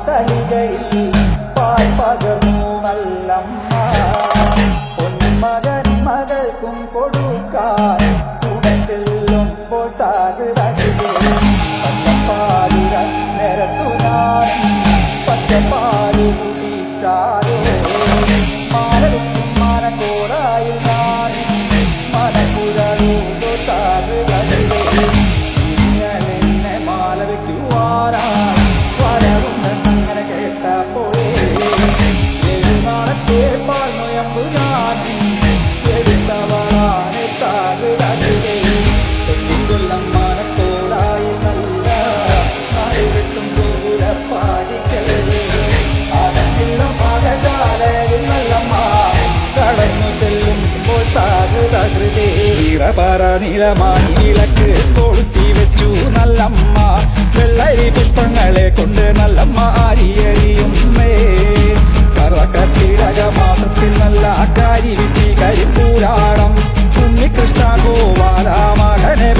തളികയിൽ പാൽ പകർന്നു നല്ലമ്മ പൊന്മകൻ മകൾക്കും കൊടുക്കാൻ കൂടെ ചെല്ലുമ്പോൾ പച്ചപ്പാലുര നിരത്തു ഞാൻ പച്ചപ്പാലു കുടിച്ചാലോ മാനവിക്കും മാനക്കോടായിൽ ഞാൻ മനക്കുഴലൂടു താകുതന്നെ മാല വയ്ക്കുവാനായി വരവുണ്ടെന്നങ്ങനെ കേട്ടപ്പോഴേ എഴുനാളത്തെ പാൽ നൊയമ്പു ഞാനും എടുത്തവളാണ് താകുതേ കൊല്ലം മാനക്കോടായി നല്ല അറിവിട്ടും ദൂരപ്പാടിക്കൽ അകത്തില്ല പാകശാലയിൽ നല്ലമ്മ കടന്നു ചെല്ലുമ്പോൾ താകുതേ ഈറപാറ നീലമാണി വിളക്ക് കൊളുത്തി വെച്ചു നല്ലമ്മ വെള്ളരി പുഷ്പങ്ങളെ കൊണ്ട് നല്ലമ്മ അരിയറിയും കറക്കർക്കിടക മാസത്തിൽ നല്ല കാരി വിട്ടി കരിപ്പൂരാടം ഉണ്ണികൃഷ്ണ ഗോപാല മകനെ